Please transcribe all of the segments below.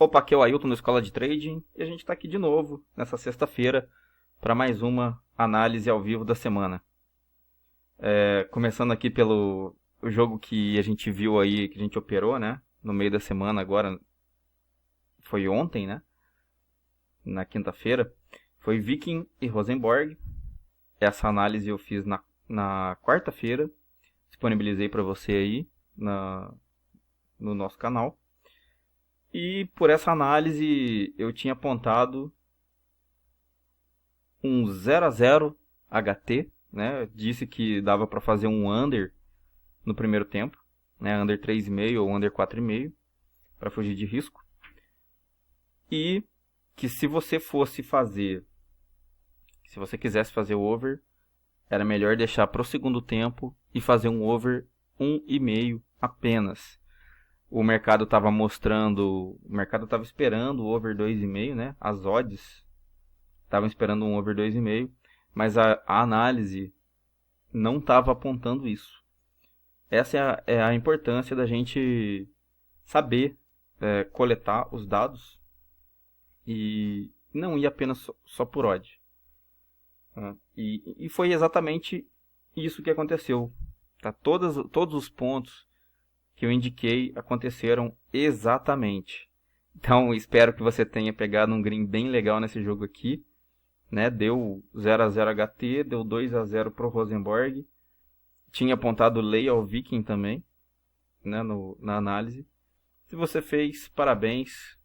Opa, aqui é o Ailton da Escola de Trading e a gente está aqui de novo nessa sexta-feira para mais uma análise ao vivo da semana. Começando aqui pelo o jogo que a gente viu aí, que a gente operou, né? No meio da semana agora, foi ontem, né? Na quinta-feira, foi Viking e Rosenborg. Essa análise eu fiz na quarta-feira, disponibilizei para você aí no nosso canal. E por essa análise eu tinha apontado um 0-0 HT, né? Disse que dava para fazer um under no primeiro tempo, né? Under 3,5 ou under 4,5 para fugir de risco. E que se você quisesse fazer o over, era melhor deixar para o segundo tempo e fazer um over 1,5 apenas. O mercado estava esperando o over 2,5, né? As odds estavam esperando um over 2,5, mas a análise não estava apontando isso. Essa é a importância da gente saber coletar os dados e não ir apenas só por odd. E foi exatamente isso que aconteceu. Tá? Todos os pontos que eu indiquei aconteceram exatamente. Então espero que você tenha pegado um green bem legal nesse jogo aqui. Né? Deu 0-0 HT, deu 2-0 pro Rosenborg. Tinha apontado lei ao Viking também, né? Na análise. Se você fez, parabéns.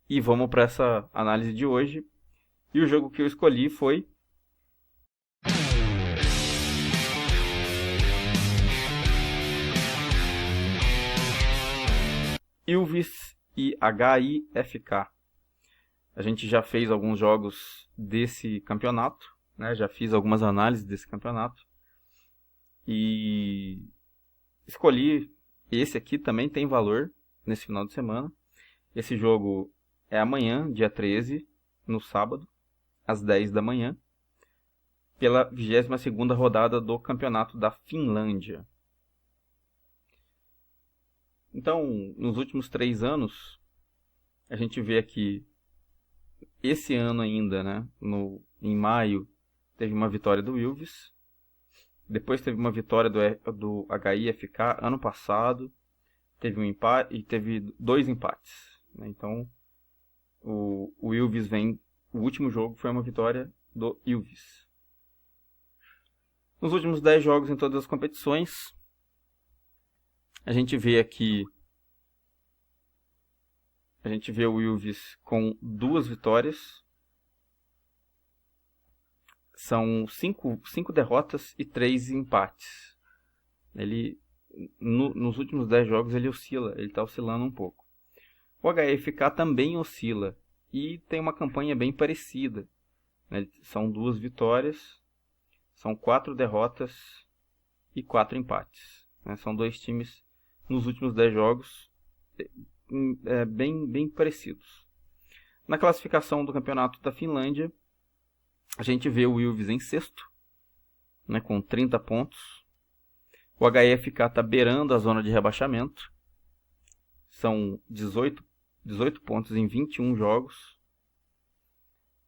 E vamos para essa análise de hoje. E o jogo que eu escolhi foi Ilves e HIFK. A gente já fez alguns jogos desse campeonato, né? Já fiz algumas análises desse campeonato. E escolhi esse aqui, também tem valor nesse final de semana. Esse jogo é amanhã, dia 13, no sábado, às 10 da manhã, pela 22ª rodada do Campeonato da Finlândia. Então, nos últimos 3 anos, a gente vê aqui, esse ano ainda, né, em maio, teve uma vitória do Ilves. Depois teve uma vitória do HIFK ano passado. Teve um empate e teve 2 empates. Né? Então, o Ilves vem... O último jogo foi uma vitória do Ilves. Nos últimos 10 jogos em todas as competições, a gente vê aqui... A gente vê o Ilves com 2 vitórias. São 5 derrotas e 3 empates. Ele, nos últimos 10 jogos ele está oscilando um pouco. O HFK também oscila e tem uma campanha bem parecida. Né? São 2 vitórias, são 4 derrotas e 4 empates. Né? São 2 times nos últimos 10 jogos bem parecidos. Na classificação do campeonato da Finlândia, a gente vê o Ilves em sexto, né, com 30 pontos. O HFK está beirando a zona de rebaixamento. São 18 pontos em 21 jogos.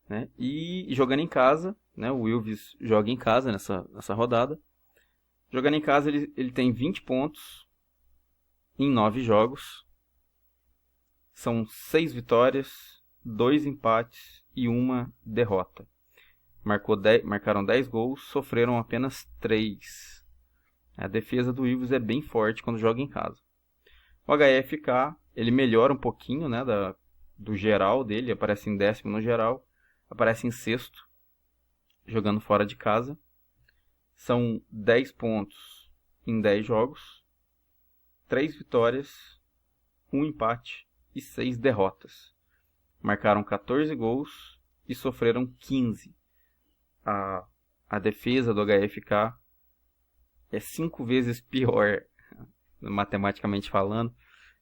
Né, e jogando em casa, né, o Ilves joga em casa nessa rodada. Jogando em casa ele tem 20 pontos em 9 jogos. São 6 vitórias, 2 empates e 1 derrota. Marcaram 10 gols, sofreram apenas 3. A defesa do Ilves é bem forte quando joga em casa. O HFK, ele melhora um pouquinho, né, do geral dele, aparece em 10º no geral, aparece em 6º, jogando fora de casa. São 10 pontos em 10 jogos, 3 vitórias, 1 empate e 6 derrotas. Marcaram 14 gols e sofreram 15. A defesa do HFK é 5 vezes pior, matematicamente falando,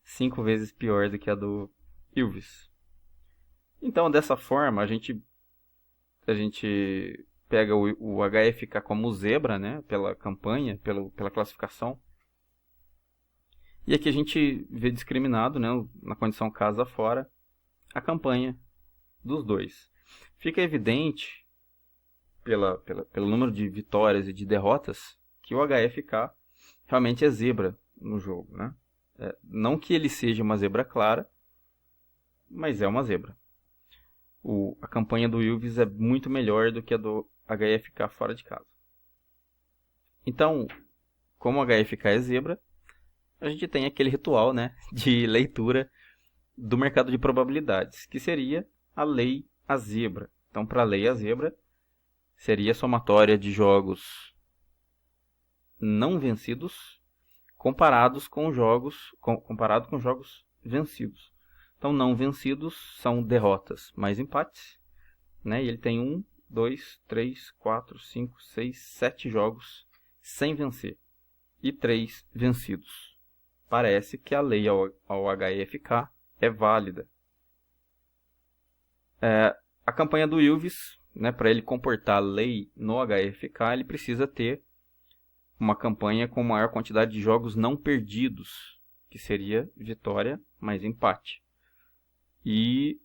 5 vezes pior do que a do Ilves. Então, dessa forma, a gente pega o HFK como zebra, né, pela campanha, pela classificação. E aqui a gente vê discriminado, né, na condição casa fora, a campanha dos dois. Fica evidente, pelo número de vitórias e de derrotas, que o HFK realmente é zebra no jogo, né? Não que ele seja uma zebra clara, mas é uma zebra. A campanha do Ilves é muito melhor do que a do HFK fora de casa. Então, como o HFK é zebra, a gente tem aquele ritual, né, de leitura do mercado de probabilidades, que seria a lei a zebra. Então, para a lei a zebra, seria a somatória de jogos não vencidos comparado com jogos vencidos. Então, não vencidos são derrotas mais empates, né? E ele tem 1, 2, 3, 4, 5, 6, 7 jogos sem vencer e 3 vencidos. Parece que a lei ao HFK é válida. A campanha do Ilves, né, para ele comportar a lei no HFK, ele precisa ter uma campanha com maior quantidade de jogos não perdidos, que seria vitória mais empate. E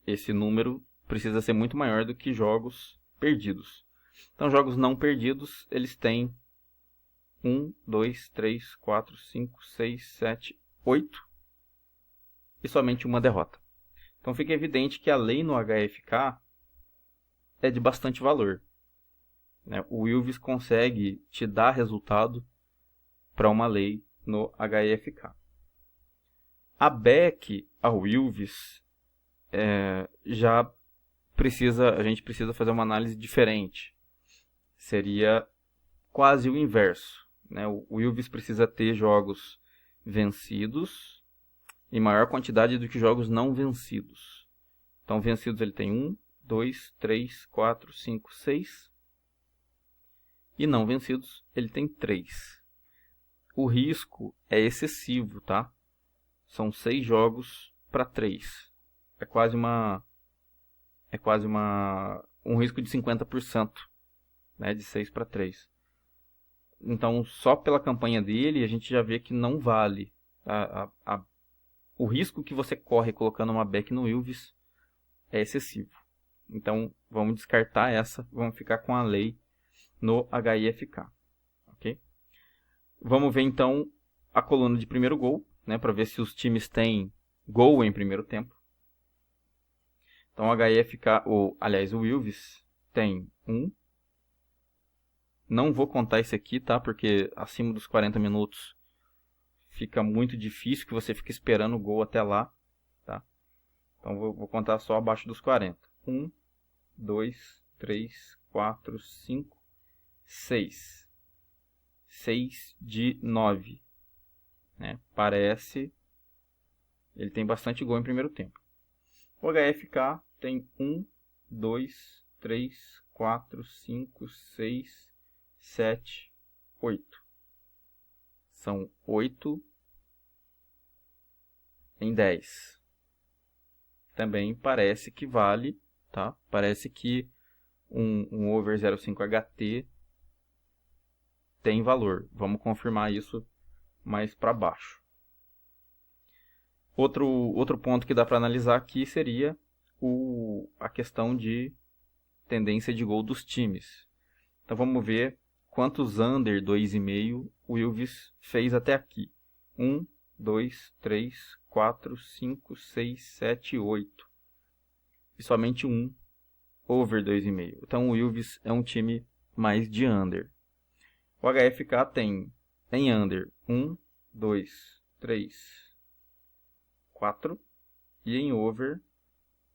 esse número precisa ser muito maior do que jogos perdidos. Então, jogos não perdidos, eles têm 1, 2, 3, 4, 5, 6, 7, 8 e somente uma derrota. Então, fica evidente que a lei no HFK é de bastante valor. O Ilves consegue te dar resultado para uma lei no HFK. A BEC ao Ilves a gente precisa fazer uma análise diferente. Seria quase o inverso, né? O Ilves precisa ter jogos vencidos em maior quantidade do que jogos não vencidos. Então, vencidos ele tem 1, 2, 3, 4, 5, 6. E não vencidos ele tem 3. O risco é excessivo, tá? São 6 jogos para 3. É quase um risco de 50%, né, de 6 para 3. Então, só pela campanha dele, a gente já vê que não vale. O risco que você corre colocando uma BEC no Ilves é excessivo. Então, vamos descartar essa, vamos ficar com a lei no HIFK. Okay? Vamos ver, então, a coluna de primeiro gol, né, para ver se os times têm gol em primeiro tempo. Então, o Ilves tem 1. Não vou contar esse aqui, tá? Porque acima dos 40 minutos fica muito difícil, que você fica esperando o gol até lá, tá? Então, vou contar só abaixo dos 40. 1, 2, 3, 4, 5, 6. 6 de 9. Né? Parece... Ele tem bastante gol em primeiro tempo. O HFK tem 1, 2, 3, 4, 5, 6, 7, 8. São 8 em 10. Também parece que vale, tá? Parece que um over 0,5 HT tem valor. Vamos confirmar isso mais para baixo. Outro ponto que dá para analisar aqui seria a questão de tendência de gol dos times. Então vamos ver quantos under 2,5 o Ilves fez até aqui. 1, 2, 3, 4, 5, 6, 7, 8. E somente um over 2,5. Então o Ilves é um time mais de under. O HFK tem em under 1, 2, 3, 4. E em over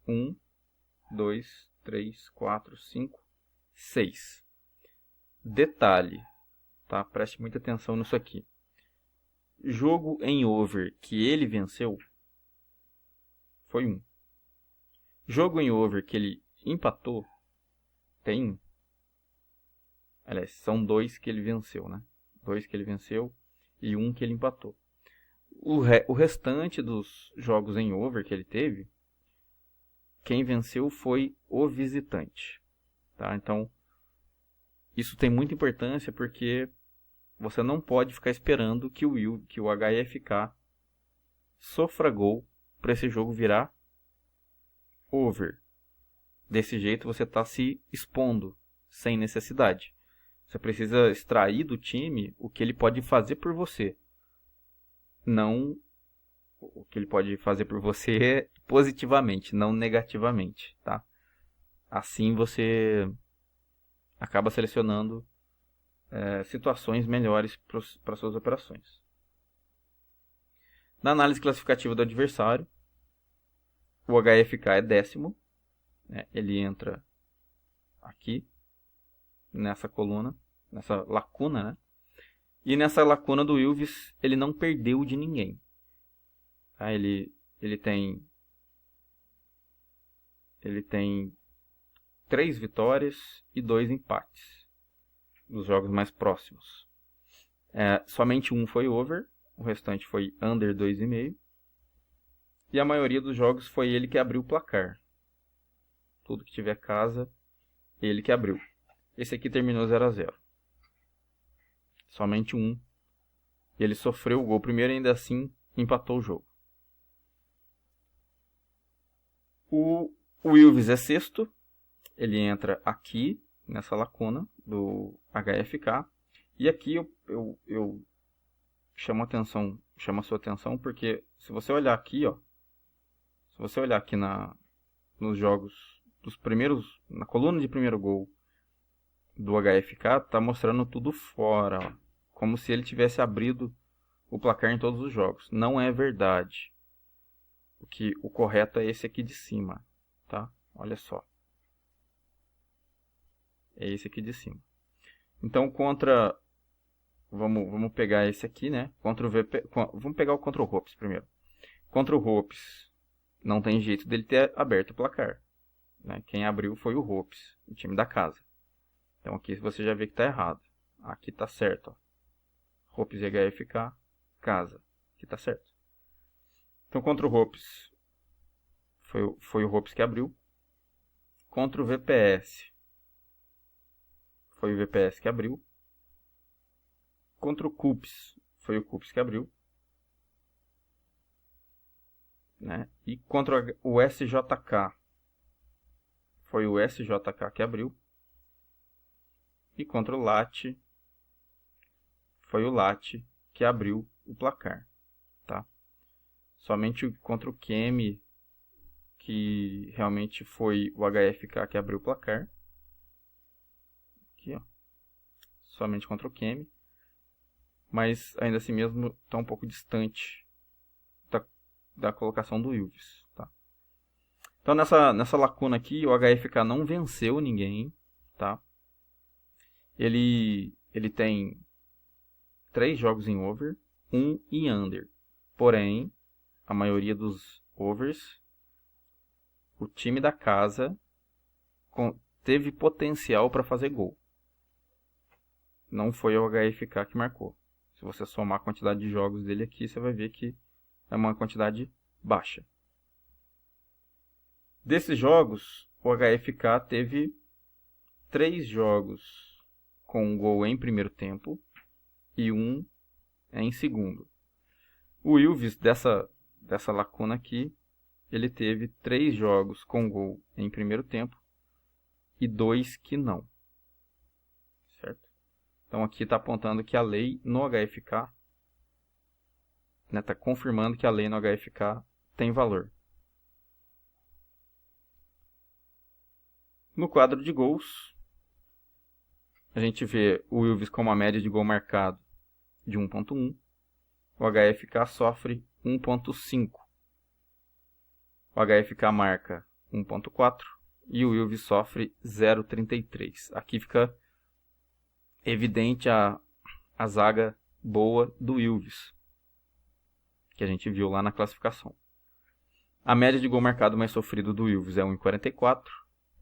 1, 2, 3, 4, 5, 6. Detalhe, tá? Preste muita atenção nisso aqui. Jogo em over que ele venceu foi 1. Jogo em over que ele empatou tem 1. Aliás, são 2 que ele venceu, né? 2 que ele venceu e 1 que ele empatou. O restante dos jogos em over que ele teve, quem venceu foi o visitante. Tá? Então, isso tem muita importância porque você não pode ficar esperando que o HFK sofra gol para esse jogo virar over. Desse jeito você está se expondo sem necessidade. Você precisa extrair do time o que ele pode fazer por você. Não o que ele pode fazer por você positivamente, não negativamente, tá? Assim você acaba selecionando situações melhores para suas operações. Na análise classificativa do adversário, o HFK é 10º, né? Ele entra aqui, nessa coluna, nessa lacuna, né? E nessa lacuna do Ilves, ele não perdeu de ninguém. Tá? Ele tem 3 vitórias e 2 empates dos jogos mais próximos. Somente um foi over, o restante foi under 2,5. E a maioria dos jogos foi ele que abriu o placar. Tudo que tiver casa, ele que abriu. Esse aqui terminou 0-0. Somente um. E ele sofreu o gol primeiro e ainda assim empatou o jogo. O Ilves é 6º. Ele entra aqui, nessa lacuna do HFK. E aqui eu chamo a sua atenção porque se você olhar aqui, ó, se você olhar aqui nos jogos dos primeiros, na coluna de primeiro gol do HFK, tá mostrando tudo fora, ó, como se ele tivesse abrido o placar em todos os jogos. Não é verdade. O correto é esse aqui de cima, tá? Olha só. É esse aqui de cima. Então, vamos pegar esse aqui, né? Vamos pegar contra o Hopes primeiro. Contra o Hopes, não tem jeito dele ter aberto o placar, né? Quem abriu foi o Hopes, o time da casa. Então aqui você já vê que está errado. Aqui está certo, ó. Hopes e HFK, casa. Aqui está certo. Então contra o Hopes, foi o Hopes que abriu. Contra o VPS, foi o VPS que abriu. Contra o Cups, foi o Cups que abriu. Né? E contra o SJK, foi o SJK que abriu. E contra o LAT, foi o LAT que abriu o placar. Tá? Somente contra o Kemi, que realmente foi o HFK que abriu o placar. Aqui, ó. Somente contra o Kemi. Mas ainda assim mesmo está um pouco distante da colocação do Ilves. Tá? Então nessa lacuna aqui, o HFK não venceu ninguém. Tá? Ele tem 3 jogos em over, 1 em under. Porém, a maioria dos overs, o time da casa teve potencial para fazer gol. Não foi o HFK que marcou. Se você somar a quantidade de jogos dele aqui, você vai ver que é uma quantidade baixa. Desses jogos, o HFK teve 3 jogos com um gol em primeiro tempo e 1 em segundo. O Ilves, dessa lacuna aqui, ele teve 3 jogos com gol em primeiro tempo e 2 que não. Certo? Então aqui está apontando que a lei no HFK, está confirmando que a lei no HFK tem valor. No quadro de gols, a gente vê o Ilves com uma média de gol marcado de 1.1. O HFK sofre 1.5. O HFK marca 1.4 e o Ilves sofre 0.33. Aqui fica evidente a zaga boa do Ilves, que a gente viu lá na classificação. A média de gol marcado mais sofrido do Ilves é 1.44,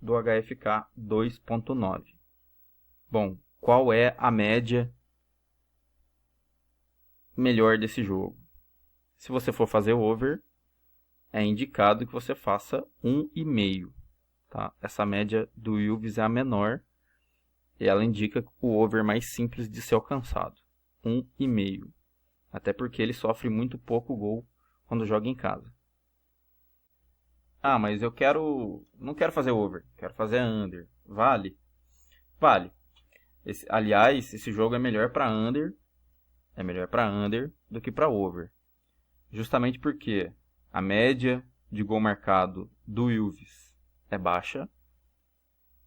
do HFK 2.9. Bom, qual é a média melhor desse jogo? Se você for fazer over, é indicado que você faça 1,5. Tá? Essa média do Ilves é a menor e ela indica o over mais simples de ser alcançado. 1,5. Até porque ele sofre muito pouco gol quando joga em casa. Ah, mas não quero fazer over, quero fazer under. Vale? Vale. Aliás, esse jogo é melhor para under, do que para over. Justamente porque a média de gol marcado do Ilves é baixa,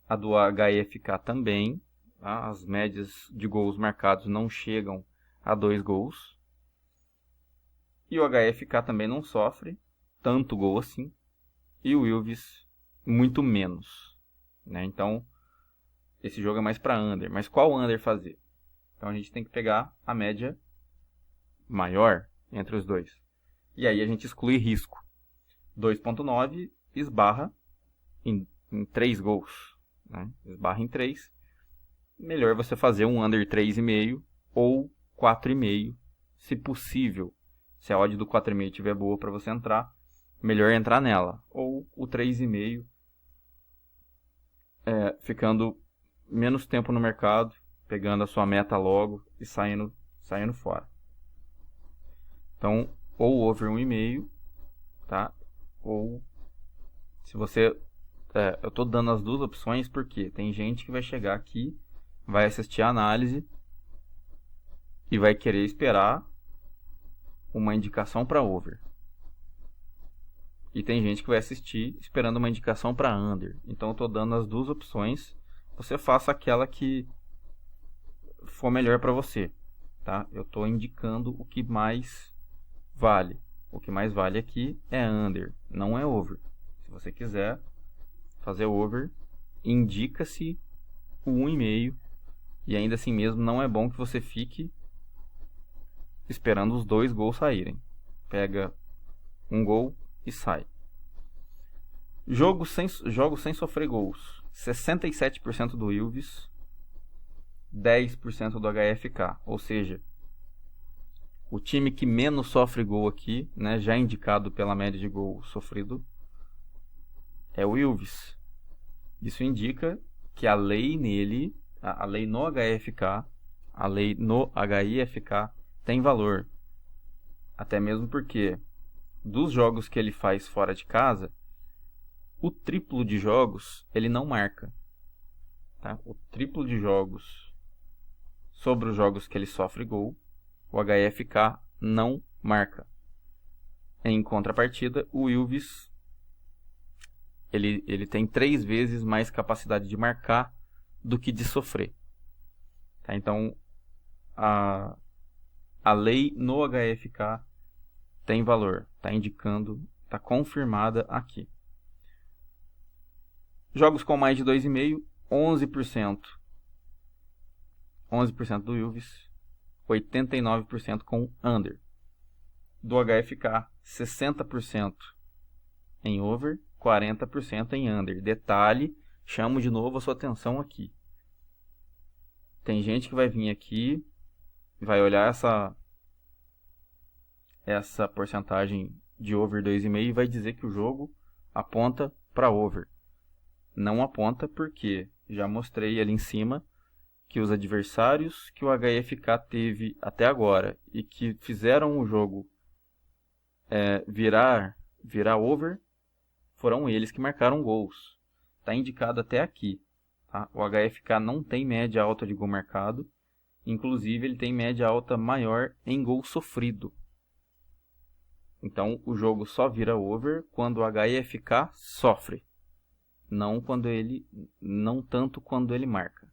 a do HFK também, tá? As médias de gols marcados não chegam a 2 gols. E o HFK também não sofre tanto gol assim. E o Ilves muito menos, né? Então, esse jogo é mais para under. Mas qual under fazer? Então, a gente tem que pegar a média maior entre os dois. E aí a gente exclui risco. 2,9 esbarra em 3 gols, né? Esbarra em 3. Melhor você fazer um under 3,5 ou 4,5, se possível. Se a odd do 4,5 estiver boa para você entrar, melhor entrar nela. Ou o 3,5, ficando menos tempo no mercado, pegando a sua meta logo e saindo fora. Então, ou over 1,5, tá? Ou, se você... eu estou dando as duas opções porque tem gente que vai chegar aqui, vai assistir a análise e vai querer esperar uma indicação para over. E tem gente que vai assistir esperando uma indicação para under. Então eu estou dando as duas opções. Você faça aquela que for melhor para você, tá? Eu estou indicando o que mais vale. O que mais vale aqui é under, não é over. Se você quiser fazer over, indica-se o 1,5. E ainda assim mesmo não é bom que você fique esperando os 2 gols saírem. Pega um gol e sai. Jogos sem sofrer gols. 67% do Ilves, 10% do HFK. Ou seja, o time que menos sofre gol aqui, né, já indicado pela média de gol sofrido, é o Ilves. Isso indica que a lei nele, a lei no HFK, a lei no HIFK tem valor. Até mesmo porque dos jogos que ele faz fora de casa, o triplo de jogos ele não marca, tá? O triplo de jogos sobre os jogos que ele sofre gol, o HFK não marca. Em contrapartida, o Ilves ele tem 3 vezes mais capacidade de marcar do que de sofrer, tá? Então a lei no HFK tem valor, está indicando, está confirmada aqui. Jogos com mais de 2,5, 11%. 11% do Ilves, 89% com under. Do HFK, 60% em over, 40% em under. Detalhe, chamo de novo a sua atenção aqui. Tem gente que vai vir aqui, vai olhar essa porcentagem de over 2,5 e vai dizer que o jogo aponta para over. Não aponta porque já mostrei ali em cima que os adversários que o HFK teve até agora e que fizeram o jogo virar over, foram eles que marcaram gols. Está indicado até aqui. Tá? O HFK não tem média alta de gol marcado. Inclusive, ele tem média alta maior em gol sofrido. Então, o jogo só vira over quando o HFK sofre. Não tanto quando ele marca.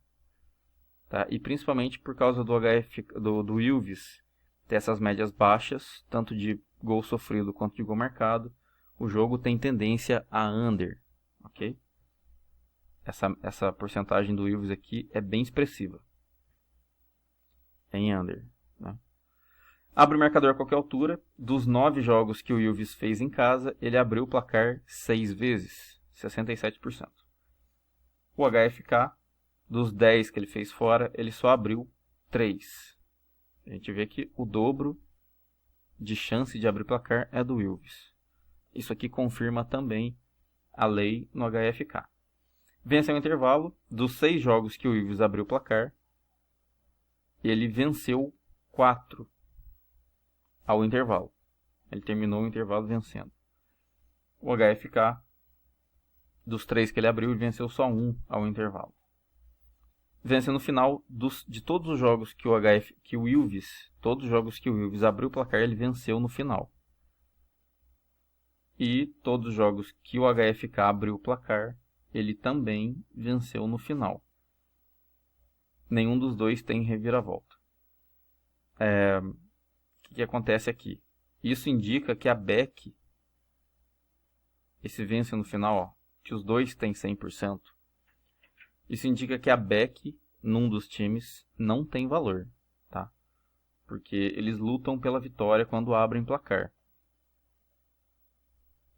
Tá? E principalmente por causa do Ilves ter essas médias baixas, tanto de gol sofrido quanto de gol marcado, o jogo tem tendência a under. Ok? Essa porcentagem do Ilves aqui é bem expressiva. Em under. Né? Abre o marcador a qualquer altura. Dos 9 jogos que o Ilves fez em casa, ele abriu o placar 6 vezes. 67%. O HFK, dos 10 que ele fez fora, ele só abriu 3. A gente vê que o dobro de chance de abrir placar é do Ilves. Isso aqui confirma também a lei no HFK. Venceu o intervalo. Dos 6 jogos que o Ilves abriu o placar, ele venceu 4 ao intervalo. Ele terminou o intervalo vencendo. O HFK, dos 3 que ele abriu, ele venceu só 1 ao intervalo. Vence no final de todos os jogos que o Ilves, todos os jogos que o Ilves abriu o placar, ele venceu no final. E todos os jogos que o HFK abriu o placar, ele também venceu no final. Nenhum dos dois tem reviravolta. O que acontece aqui? Isso indica que a Beck, esse vence no final, ó, que os dois têm 100%. Isso indica que a Beck, num dos times, não tem valor, tá? Porque eles lutam pela vitória quando abrem placar.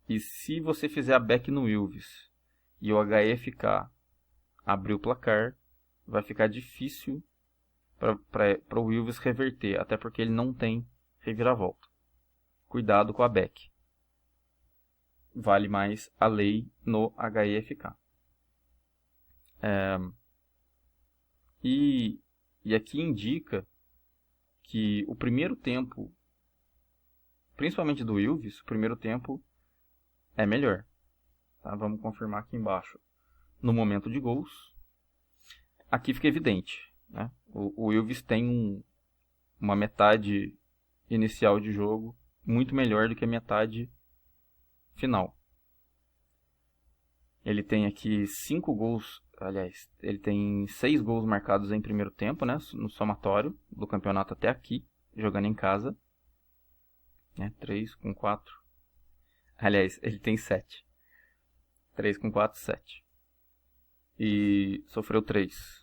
E se você fizer a Beck no Ilves e o HFK abrir o placar, vai ficar difícil para o Ilves reverter, até porque ele não tem reviravolta. Cuidado com a Beck. Vale mais a lei no HFK. E aqui indica que o primeiro tempo, principalmente do Ilves, o primeiro tempo é melhor. Tá? Vamos confirmar aqui embaixo. No momento de gols, aqui fica evidente. Né? O Ilves tem uma metade inicial de jogo muito melhor do que a metade final. Ele tem aqui 5 gols, aliás, ele tem 6 gols marcados em primeiro tempo, né, no somatório do campeonato até aqui, jogando em casa. 3 com 4. Aliás, ele tem 7. 3 com 4, 7. E sofreu 3.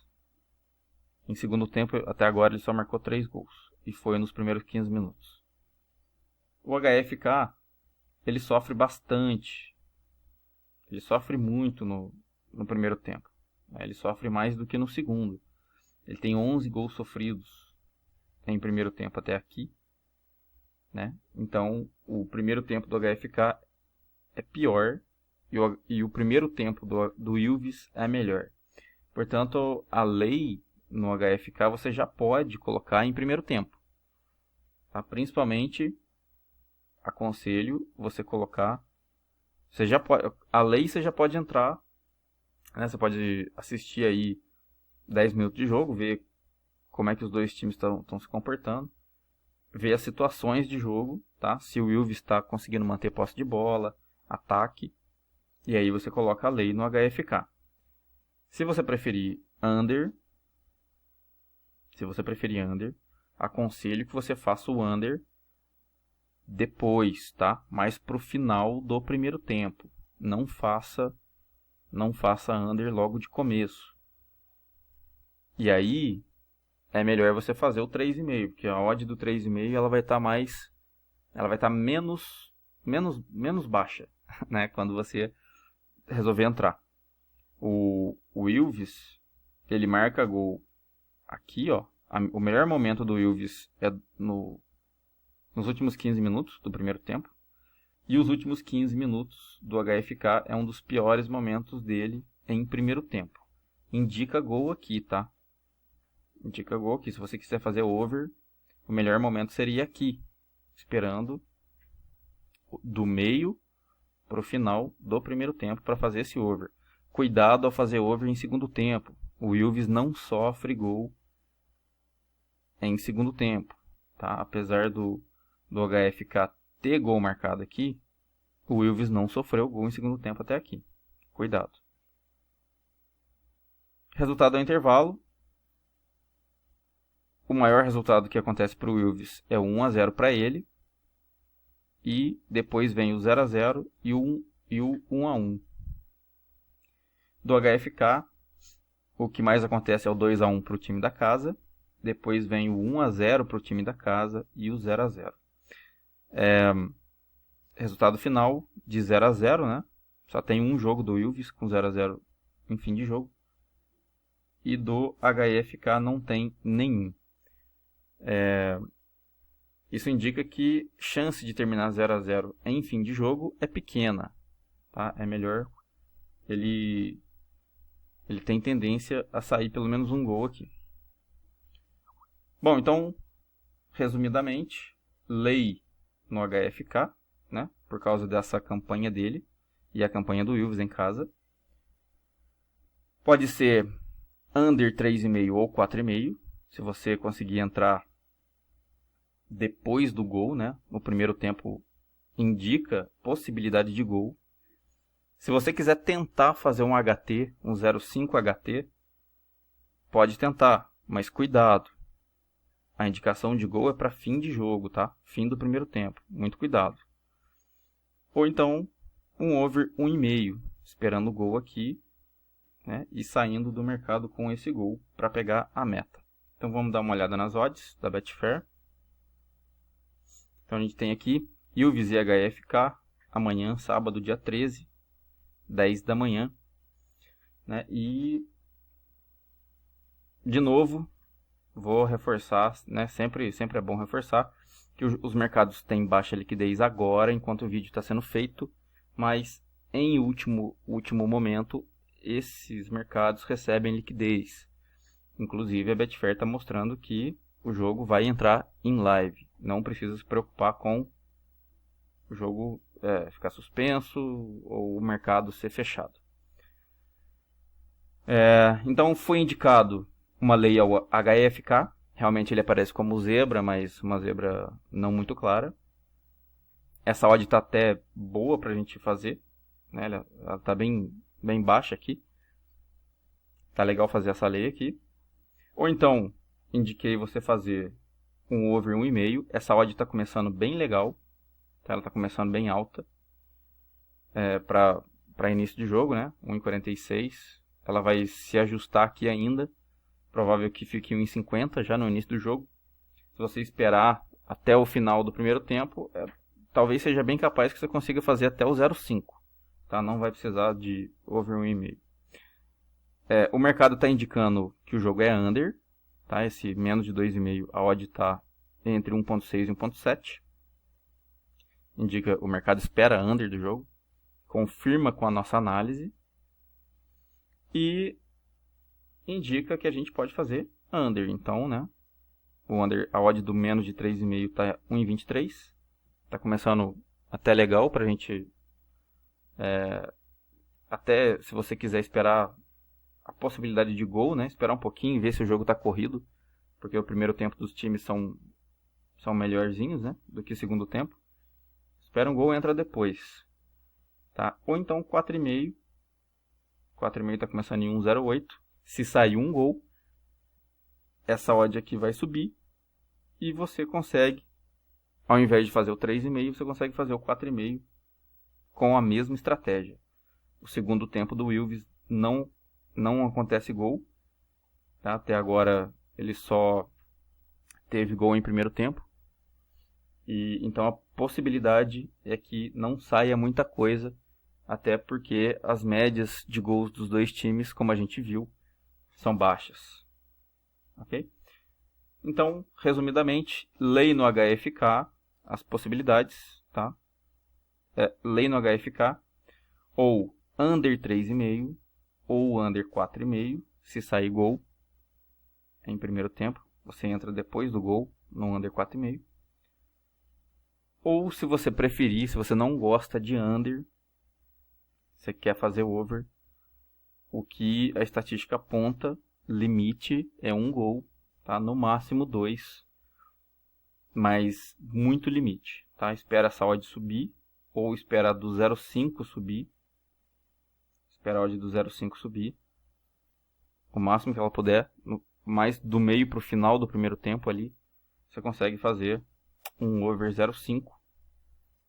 Em segundo tempo, até agora, ele só marcou 3 gols. E foi nos primeiros 15 minutos. O HFK, ele sofre bastante. Ele sofre muito no primeiro tempo. Ele sofre mais do que no segundo. Ele tem 11 gols sofridos em primeiro tempo até aqui. Né? Então, o primeiro tempo do HFK é pior e o primeiro tempo do Ilves é melhor. Portanto, a lei no HFK você já pode colocar em primeiro tempo. Tá? Principalmente, aconselho você colocar... a lei você já pode entrar, né? Você pode assistir aí 10 minutos de jogo, ver como é que os dois times estão se comportando, ver as situações de jogo, tá? Se o Ilves está conseguindo manter posse de bola, ataque, e aí você coloca a lei no HFK. Se você preferir under, aconselho que você faça o under depois, tá? Mais pro final do primeiro tempo. Não faça under logo de começo. E aí é melhor você fazer o 3,5, porque a odd do 3,5 ela vai estar menos baixa, né, quando você resolver entrar. O Ilves, ele marca gol aqui, ó. O melhor momento do Ilves é nos últimos 15 minutos do primeiro tempo. E os últimos 15 minutos do HFK é um dos piores momentos dele em primeiro tempo. Indica gol aqui, tá? Indica gol aqui. Se você quiser fazer over, o melhor momento seria aqui, esperando do meio para o final do primeiro tempo para fazer esse over. Cuidado ao fazer over em segundo tempo. O Ilves não sofre gol em segundo tempo, tá? Apesar do HFK ter gol marcado aqui, o Ilves não sofreu gol em segundo tempo até aqui. Cuidado. Resultado ao intervalo. O maior resultado que acontece para o Ilves é o 1-0 para ele. E depois vem o 0-0 e o 1-1. Do HFK, o que mais acontece é o 2-1 para o time da casa. Depois vem o 1-0 para o time da casa e o 0-0. Resultado final de 0-0, né? Só tem um jogo do Ilves com 0-0 em fim de jogo. E do HFK não tem nenhum. Isso indica que chance de terminar 0-0 em fim de jogo é pequena. Tá? É melhor. Ele tem tendência a sair pelo menos um gol aqui. Bom, então, resumidamente, lei no HFK, né? Por causa dessa campanha dele e a campanha do Wilves em casa. Pode ser under 3,5 ou 4,5, se você conseguir entrar depois do gol, né? No primeiro tempo indica possibilidade de gol. Se você quiser tentar fazer um HT, um 0,5 HT, pode tentar, mas cuidado. A indicação de gol é para fim de jogo, tá? Fim do primeiro tempo, muito cuidado. Ou então, um over 1,5, esperando o gol aqui, né? E saindo do mercado com esse gol para pegar a meta. Então vamos dar uma olhada nas odds da Betfair. Então a gente tem aqui Ilves e HFK, amanhã, sábado, dia 13, 10 da manhã. Né? E, de novo, vou reforçar, né? Sempre é bom reforçar, que os mercados têm baixa liquidez agora, enquanto o vídeo está sendo feito, mas em último momento, esses mercados recebem liquidez. Inclusive, a Betfair está mostrando que o jogo vai entrar em live. Não precisa se preocupar com o jogo ficar suspenso ou o mercado ser fechado. Então, foi indicado uma lei ao HFK. Realmente ele aparece como zebra, mas uma zebra não muito clara. Essa odd está até boa para a gente fazer. Né? Ela está bem baixa aqui. Tá legal fazer essa lei aqui. Ou então, indiquei você fazer um over 1,5. Essa odd está começando bem legal. Tá? Ela está começando bem alta. Para início de jogo, né? 1,46. Ela vai se ajustar aqui ainda. Provável que fique 1,50 já no início do jogo. Se você esperar até o final do primeiro tempo, talvez seja bem capaz que você consiga fazer até o 0,5. Tá? Não vai precisar de over 1,5. O mercado está indicando que o jogo é under. Tá? Esse menos de 2,5, a odd está entre 1,6 e 1,7. Indica, o mercado espera under do jogo. Confirma com a nossa análise. E indica que a gente pode fazer under. Então, né? O under, a odd do menos de 3,5 está 1,23. Está começando até legal para a gente... até se você quiser esperar a possibilidade de gol, né? Esperar um pouquinho e ver se o jogo está corrido. Porque o primeiro tempo dos times são melhorzinhos, né? Do que o segundo tempo. Espera um gol e entra depois. Tá? Ou então 4,5. 4,5 está começando em 1,08. Se sair um gol, essa odd aqui vai subir. E você consegue, ao invés de fazer o 3,5, você consegue fazer o 4,5 com a mesma estratégia. O segundo tempo do Wilves não acontece gol. Tá? Até agora ele só teve gol em primeiro tempo. E então a possibilidade é que não saia muita coisa, até porque as médias de gols dos dois times, como a gente viu, são baixas. Ok? Então, resumidamente, lei no HFK, as possibilidades, tá? Lei no HFK, ou under 3,5, ou under 4,5, se sair gol em primeiro tempo, você entra depois do gol, no under 4,5. Ou se você preferir, se você não gosta de under, você quer fazer over, o que a estatística aponta, limite é 1 gol, tá? No máximo 2, mas muito limite, tá? Espera essa odd subir, ou espera do 0,5 subir, espera a odd do 0,5 subir, o máximo que ela puder, mais do meio para o final do primeiro tempo ali, você consegue fazer um over 0,5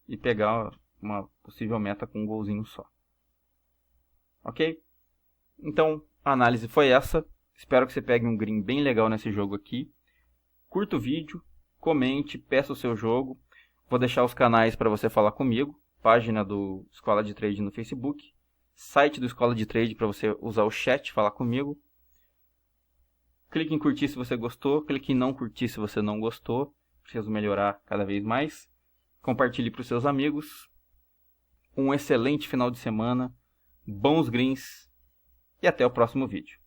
e pegar uma possível meta com um golzinho só. Ok? Então, a análise foi essa. Espero que você pegue um green bem legal nesse jogo aqui. Curta o vídeo, comente, peça o seu jogo. Vou deixar os canais para você falar comigo. Página do Escola de Trade no Facebook. Site do Escola de Trade para você usar o chat e falar comigo. Clique em curtir se você gostou. Clique em não curtir se você não gostou. Preciso melhorar cada vez mais. Compartilhe para os seus amigos. Um excelente final de semana. Bons greens. E até o próximo vídeo.